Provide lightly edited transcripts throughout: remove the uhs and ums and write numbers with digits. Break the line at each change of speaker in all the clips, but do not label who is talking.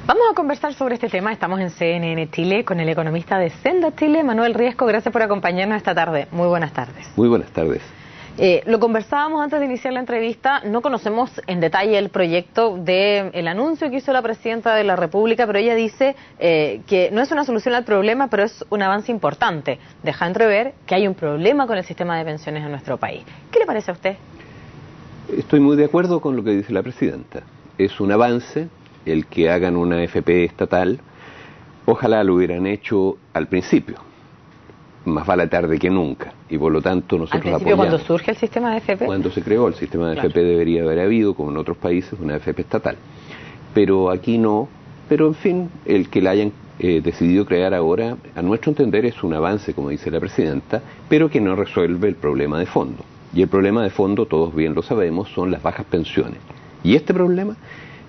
Vamos a conversar sobre este tema. Estamos en CNN Chile con el economista de Senda Chile, Manuel Riesco. Gracias por acompañarnos esta tarde. Muy buenas tardes.
Muy buenas tardes.
Lo conversábamos antes de iniciar la entrevista. No conocemos en detalle el proyecto del anuncio que hizo la Presidenta de la República, pero ella dice que no es una solución al problema, pero es un avance importante. Deja entrever que hay un problema con el sistema de pensiones en nuestro país. ¿Qué le parece a usted?
Estoy muy de acuerdo con lo que dice la Presidenta. Es un avance el que hagan una AFP estatal. Ojalá lo hubieran hecho al principio. Más vale tarde que nunca, y por lo tanto nosotros
apoyamos. ¿Al principio
apoyamos.
cuando surge el sistema de AFP?
Cuando se creó el sistema de AFP debería haber habido, como en otros países, una AFP estatal. Pero aquí no, pero en fin, el que la hayan decidido crear ahora, a nuestro entender es un avance, como dice la Presidenta, pero que no resuelve el problema de fondo. Y el problema de fondo, todos bien lo sabemos, son las bajas pensiones. Y este problema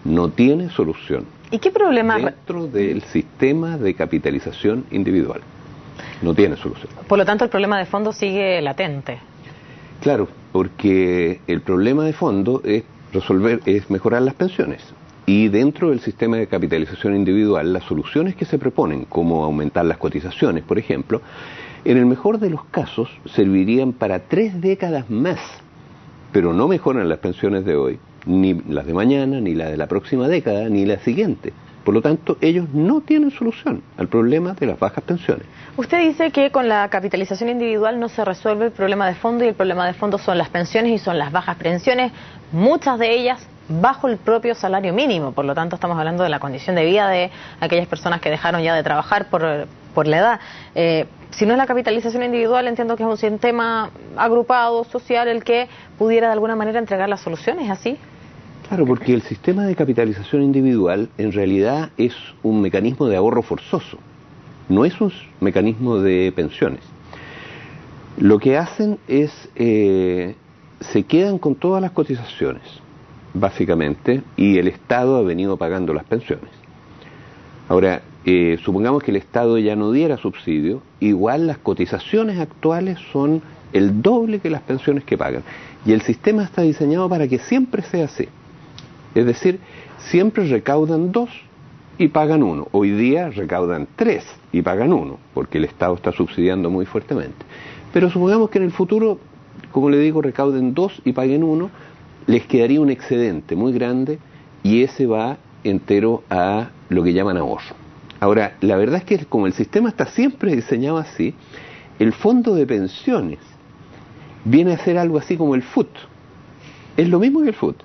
no tiene solución.
¿Y qué problema?
Dentro del sistema de capitalización individual. No tiene solución.
Por lo tanto, el problema de fondo sigue latente.
Claro, porque el problema de fondo es mejorar las pensiones. Y dentro del sistema de capitalización individual, las soluciones que se proponen, como aumentar las cotizaciones, por ejemplo, en el mejor de los casos servirían para 3 décadas más, pero no mejoran las pensiones de hoy, ni las de mañana, ni las de la próxima década, ni la siguiente. Por lo tanto, ellos no tienen solución al problema de las bajas pensiones.
Usted dice que con la capitalización individual no se resuelve el problema de fondo, y el problema de fondo son las pensiones y son las bajas pensiones, muchas de ellas bajo el propio salario mínimo. Por lo tanto, estamos hablando de la condición de vida de aquellas personas que dejaron ya de trabajar por la edad. Si no es la capitalización individual, entiendo que es un sistema agrupado, social, el que pudiera de alguna manera entregar las soluciones, ¿así?
Claro, porque el sistema de capitalización individual en realidad es un mecanismo de ahorro forzoso, no es un mecanismo de pensiones. Lo que hacen es, se quedan con todas las cotizaciones, básicamente, y el Estado ha venido pagando las pensiones. Ahora, supongamos que el Estado ya no diera subsidio, igual las cotizaciones actuales son el doble que las pensiones que pagan. Y el sistema está diseñado para que siempre sea así. Es decir, siempre recaudan 2 y pagan 1. Hoy día recaudan 3 y pagan 1, porque el Estado está subsidiando muy fuertemente. Pero supongamos que en el futuro, como le digo, recauden 2 y paguen 1, les quedaría un excedente muy grande y ese va entero a lo que llaman ahorro. Ahora, la verdad es que como el sistema está siempre diseñado así, el fondo de pensiones viene a ser algo así como el FUT. Es lo mismo que el FUT.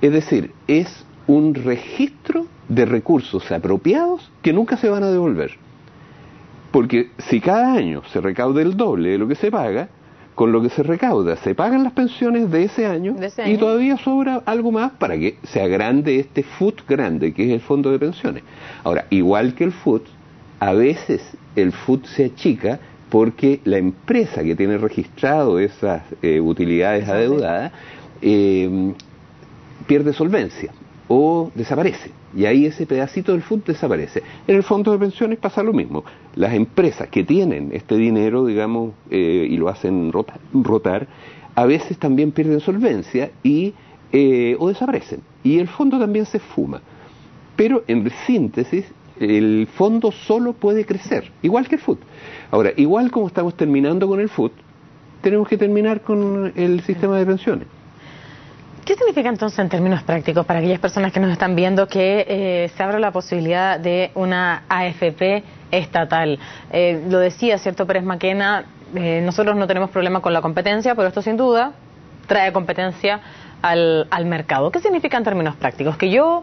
Es decir, es un registro de recursos apropiados que nunca se van a devolver. Porque si cada año se recauda el doble de lo que se paga, con lo que se recauda se pagan las pensiones de ese año, y todavía sobra algo más para que se agrande este FUT grande, que es el fondo de pensiones. Ahora, igual que el FUT, a veces el FUT se achica porque la empresa que tiene registrado esas utilidades adeudadas pierde solvencia o desaparece, y ahí ese pedacito del FUT desaparece. En el fondo de pensiones pasa lo mismo. Las empresas que tienen este dinero, digamos, y lo hacen rotar, a veces también pierden solvencia o desaparecen, y el fondo también se esfuma. Pero en síntesis, el fondo solo puede crecer, igual que el FUT. Ahora, igual como estamos terminando con el FUT, tenemos que terminar con el sistema de pensiones.
¿Qué significa entonces en términos prácticos para aquellas personas que nos están viendo que se abra la posibilidad de una AFP estatal? Lo decía, ¿cierto, Pérez Maquena? Nosotros no tenemos problema con la competencia, pero esto sin duda trae competencia al mercado. ¿Qué significa en términos prácticos? Que yo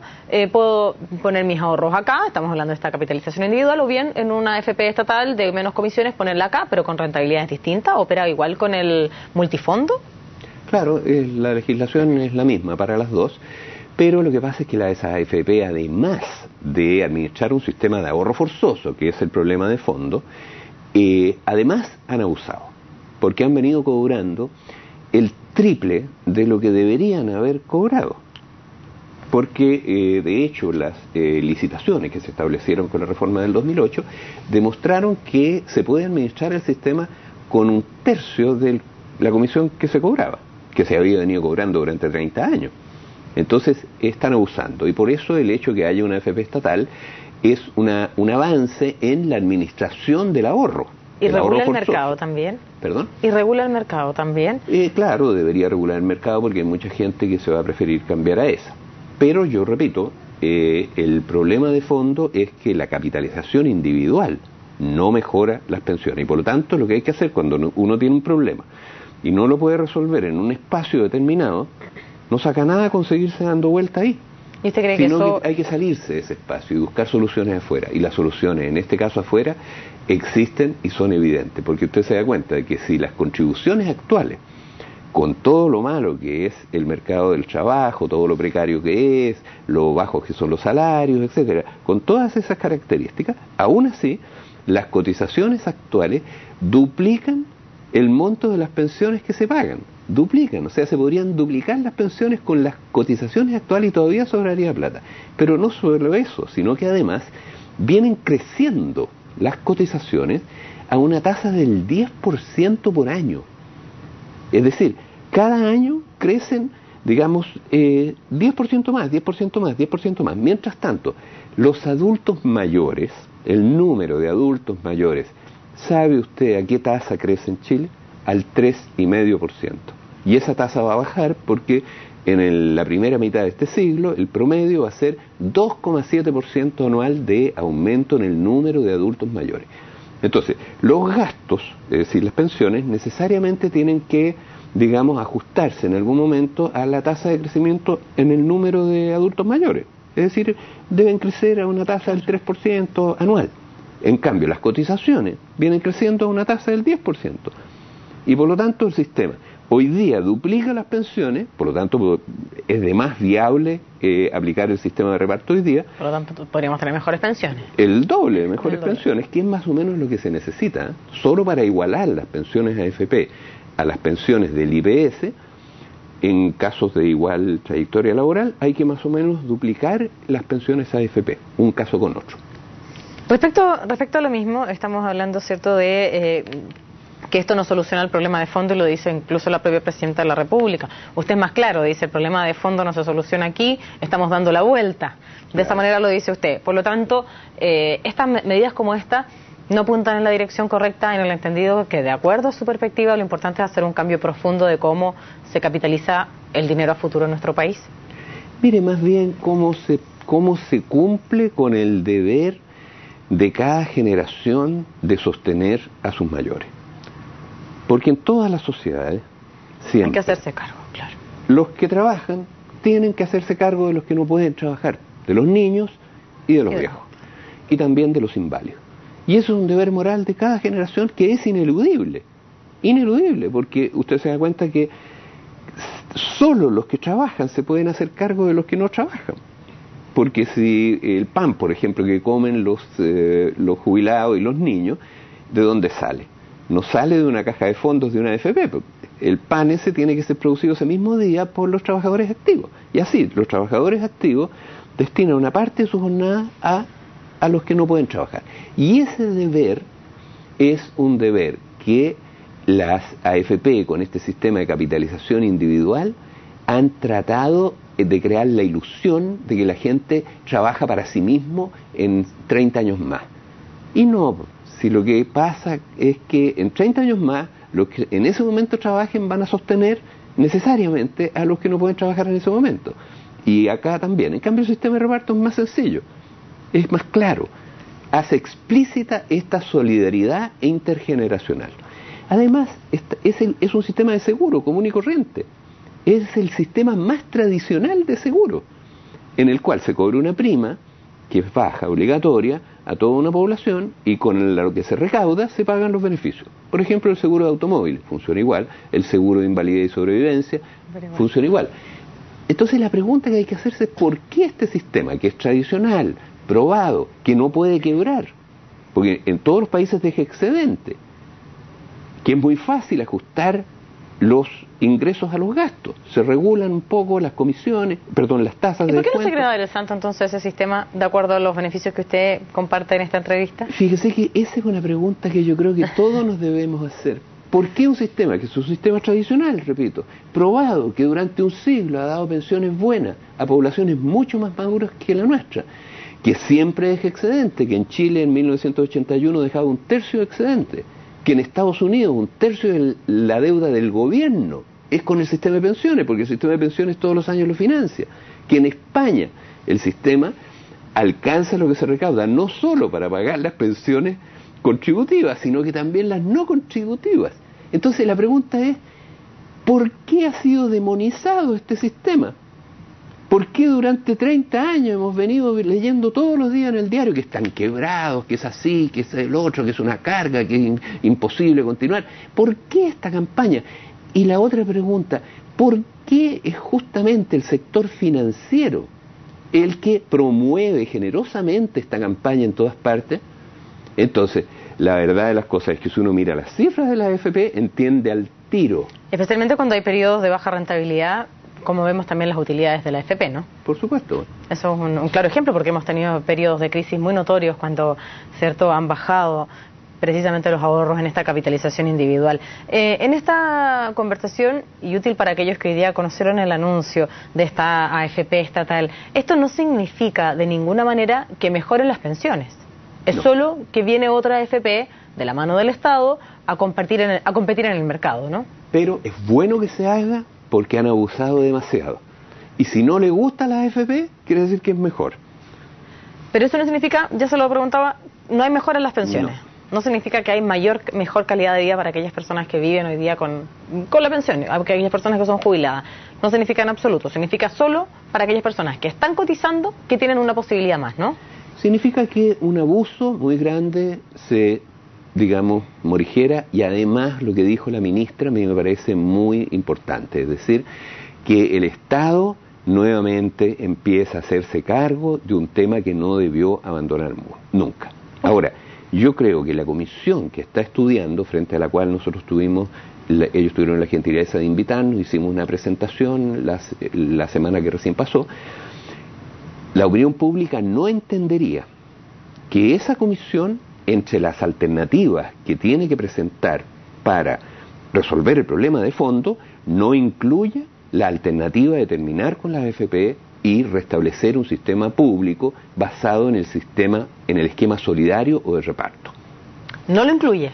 puedo poner mis ahorros acá, estamos hablando de esta capitalización individual, o bien en una AFP estatal de menos comisiones ponerla acá, pero con rentabilidades distintas, opera igual con el multifondo.
Claro, la legislación es la misma para las dos, pero lo que pasa es que las AFP, además de administrar un sistema de ahorro forzoso, que es el problema de fondo, además han abusado, porque han venido cobrando el triple de lo que deberían haber cobrado. Porque, de hecho, las licitaciones que se establecieron con la reforma del 2008 demostraron que se puede administrar el sistema con 1/3 de la comisión que se cobraba, que se había venido cobrando durante 30 años. Entonces están abusando, y por eso el hecho que haya una AFP estatal es un avance en la administración del ahorro.
¿Y regula el mercado también?
¿Perdón?
¿Y regula el mercado también?
Claro, debería regular el mercado porque hay mucha gente que se va a preferir cambiar a esa. Pero yo repito, el problema de fondo es que la capitalización individual no mejora las pensiones. Y por lo tanto, lo que hay que hacer cuando uno tiene un problema y no lo puede resolver en un espacio determinado, no saca nada conseguirse dando vuelta ahí.
¿Y usted cree
que hay que salirse de ese espacio y buscar soluciones afuera? Y las soluciones, en este caso afuera, existen y son evidentes, porque usted se da cuenta de que si las contribuciones actuales, con todo lo malo que es el mercado del trabajo, todo lo precario que es, lo bajos que son los salarios, etcétera, con todas esas características, aún así, las cotizaciones actuales duplican el monto de las pensiones que se pagan. Duplican, o sea, se podrían duplicar las pensiones con las cotizaciones actuales y todavía sobraría plata. Pero no solo eso, sino que además vienen creciendo las cotizaciones a una tasa del 10% por año. Es decir, cada año crecen, digamos, 10% más, 10% más, 10% más. Mientras tanto, los adultos mayores, el número de adultos mayores, ¿sabe usted a qué tasa crece en Chile? Al 3,5%. Y esa tasa va a bajar porque en la primera mitad de este siglo el promedio va a ser 2,7% anual de aumento en el número de adultos mayores. Entonces, los gastos, es decir, las pensiones, necesariamente tienen que, digamos, ajustarse en algún momento a la tasa de crecimiento en el número de adultos mayores. Es decir, deben crecer a una tasa del 3% anual. En cambio, las cotizaciones vienen creciendo a una tasa del 10%. Y por lo tanto el sistema hoy día duplica las pensiones, por lo tanto es de más viable aplicar el sistema de reparto hoy día.
Por lo tanto podríamos tener mejores pensiones.
El doble de mejores pensiones, que es más o menos lo que se necesita, solo para igualar las pensiones AFP a las pensiones del IPS. En casos de igual trayectoria laboral hay que más o menos duplicar las pensiones AFP, un caso con otro.
Respecto a lo mismo, estamos hablando, ¿cierto?, de que esto no soluciona el problema de fondo, y lo dice incluso la propia Presidenta de la República. Usted es más claro, dice, el problema de fondo no se soluciona aquí, estamos dando la vuelta. De esa manera lo dice usted. Por lo tanto, estas medidas como esta no apuntan en la dirección correcta, en el entendido que, de acuerdo a su perspectiva, lo importante es hacer un cambio profundo de cómo se capitaliza el dinero a futuro en nuestro país.
Mire, más bien cómo se cumple con el deber de cada generación de sostener a sus mayores. Porque en todas las sociedades siempre
hay que hacerse cargo, claro.
Los que trabajan tienen que hacerse cargo de los que no pueden trabajar, de los niños y de los viejos, y también de los inválidos. Y eso es un deber moral de cada generación que es ineludible, porque usted se da cuenta que solo los que trabajan se pueden hacer cargo de los que no trabajan. Porque si el pan, por ejemplo, que comen los jubilados y los niños, ¿de dónde sale? No sale de una caja de fondos de una AFP. El pan ese tiene que ser producido ese mismo día por los trabajadores activos. Y así, los trabajadores activos destinan una parte de su jornada a los que no pueden trabajar. Y ese deber es un deber que las AFP, con este sistema de capitalización individual, han tratado de crear la ilusión de que la gente trabaja para sí mismo en 30 años más. Y no, si lo que pasa es que en 30 años más, los que en ese momento trabajen van a sostener necesariamente a los que no pueden trabajar en ese momento. Y acá también. En cambio, el sistema de reparto es más sencillo, es más claro, hace explícita esta solidaridad intergeneracional. Además, es un sistema de seguro común y corriente. Es el sistema más tradicional de seguro, en el cual se cobra una prima, que es baja, obligatoria, a toda una población, y con lo que se recauda se pagan los beneficios. Por ejemplo, el seguro de automóvil funciona igual, el seguro de invalidez y sobrevivencia funciona igual. Entonces la pregunta que hay que hacerse es ¿por qué este sistema, que es tradicional, probado, que no puede quebrar? Porque en todos los países deja excedente, que es muy fácil ajustar los ingresos a los gastos, se regulan un poco las comisiones, las tasas de descuento.
¿Y por qué no se crea el Santo entonces ese sistema de acuerdo a los beneficios que usted comparte en esta entrevista?
Fíjese que esa es una pregunta que yo creo que todos nos debemos hacer. ¿Por qué un sistema que es un sistema tradicional, repito, probado, que durante un siglo ha dado pensiones buenas a poblaciones mucho más maduras que la nuestra, que siempre deja excedente, que en Chile en 1981 dejaba un tercio de excedente, que en Estados Unidos un tercio de la deuda del gobierno es con el sistema de pensiones, porque el sistema de pensiones todos los años lo financia, que en España el sistema alcanza lo que se recauda, no solo para pagar las pensiones contributivas, sino que también las no contributivas. Entonces la pregunta es, ¿por qué ha sido demonizado este sistema? ¿Por qué durante 30 años hemos venido leyendo todos los días en el diario que están quebrados, que es así, que es el otro, que es una carga, que es imposible continuar? ¿Por qué esta campaña? Y la otra pregunta, ¿por qué es justamente el sector financiero el que promueve generosamente esta campaña en todas partes? Entonces, la verdad de las cosas es que si uno mira las cifras de la AFP, entiende al tiro.
Especialmente cuando hay periodos de baja rentabilidad, como vemos también las utilidades de la AFP, ¿no?
Por supuesto.
Eso es un claro ejemplo, porque hemos tenido periodos de crisis muy notorios cuando, cierto, han bajado precisamente los ahorros en esta capitalización individual. En esta conversación, y útil para aquellos que hoy día conocieron el anuncio de esta AFP estatal, esto no significa de ninguna manera que mejoren las pensiones. Es solo que viene otra AFP de la mano del Estado a competir en el mercado, ¿no?
Pero es bueno que se haga porque han abusado demasiado. Y si no le gusta la AFP, quiere decir que es mejor.
Pero eso no significa, ya se lo preguntaba, no hay mejora en las pensiones. No significa que hay mejor calidad de vida para aquellas personas que viven hoy día con la pensión, aquellas personas que son jubiladas. No significa en absoluto, significa solo para aquellas personas que están cotizando, que tienen una posibilidad más, ¿no?
Significa que un abuso muy grande se, digamos, morigera, y además lo que dijo la ministra a mí me parece muy importante, es decir, que el Estado nuevamente empieza a hacerse cargo de un tema que no debió abandonar nunca. Ahora, yo creo que la comisión que está estudiando, frente a la cual nosotros ellos tuvieron la gentileza de invitarnos, hicimos una presentación la semana que recién pasó, la opinión pública no entendería que esa comisión, entre las alternativas que tiene que presentar para resolver el problema de fondo, no incluya la alternativa de terminar con la AFP y restablecer un sistema público basado en el esquema solidario o de reparto.
¿No lo incluye?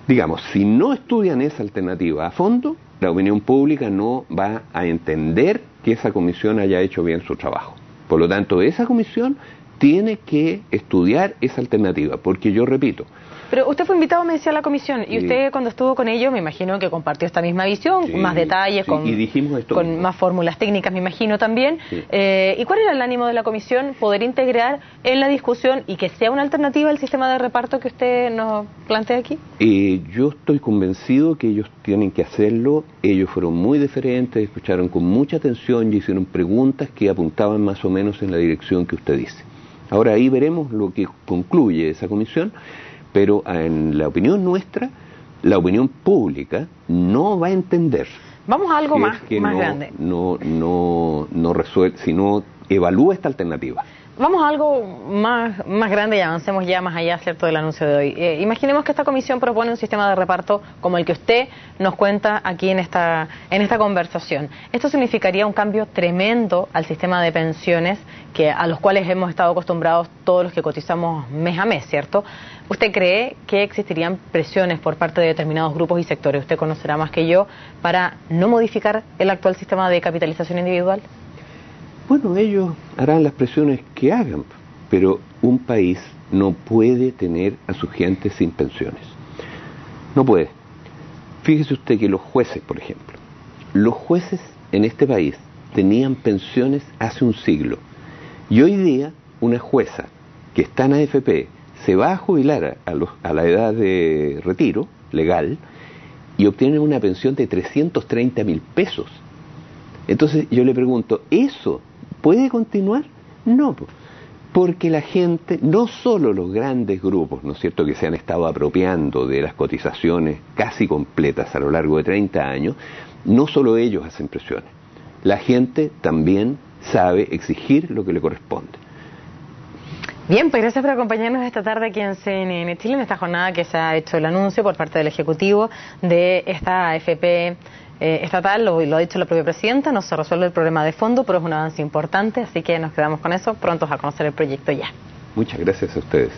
Digamos, si no estudian esa alternativa a fondo, la opinión pública no va a entender que esa comisión haya hecho bien su trabajo. Por lo tanto, esa comisión tiene que estudiar esa alternativa, porque yo repito...
Pero usted fue invitado, me decía, a la comisión, y usted cuando estuvo con ellos, me imagino que compartió esta misma visión, con más detalles,
y dijimos esto
con más fórmulas técnicas, me imagino también.
Sí.
¿Y cuál era el ánimo de la comisión? Poder integrar en la discusión y que sea una alternativa al sistema de reparto que usted nos plantea aquí.
Yo estoy convencido que ellos tienen que hacerlo. Ellos fueron muy deferentes, escucharon con mucha atención y hicieron preguntas que apuntaban más o menos en la dirección que usted dice. Ahora ahí veremos lo que concluye esa comisión. Pero en la opinión nuestra, la opinión pública no va a entender.
Vamos a algo más grande.
No resuelve, sino evalúa esta alternativa.
Vamos a algo más grande y avancemos ya más allá, ¿cierto?, del anuncio de hoy. Imaginemos que esta comisión propone un sistema de reparto como el que usted nos cuenta aquí en esta conversación. Esto significaría un cambio tremendo al sistema de pensiones a los cuales hemos estado acostumbrados todos los que cotizamos mes a mes, ¿cierto? ¿Usted cree que existirían presiones por parte de determinados grupos y sectores, usted conocerá más que yo, para no modificar el actual sistema de capitalización individual?
Bueno, ellos harán las presiones que hagan, pero un país no puede tener a su gente sin pensiones. No puede. Fíjese usted que los jueces, por ejemplo, los jueces en este país tenían pensiones hace un siglo. Y hoy día una jueza que está en AFP se va a jubilar a la edad de retiro legal y obtiene una pensión de 330.000 pesos. Entonces yo le pregunto, ¿eso puede continuar? No, porque la gente, no solo los grandes grupos, ¿no es cierto?, que se han estado apropiando de las cotizaciones casi completas a lo largo de 30 años, no solo ellos hacen presiones. La gente también sabe exigir lo que le corresponde.
Bien, pues gracias por acompañarnos esta tarde aquí en CNN Chile, en esta jornada que se ha hecho el anuncio por parte del Ejecutivo de esta AFP estatal. Lo ha dicho la propia presidenta, no se resuelve el problema de fondo, pero es un avance importante, así que nos quedamos con eso, prontos a conocer el proyecto ya.
Muchas gracias a ustedes.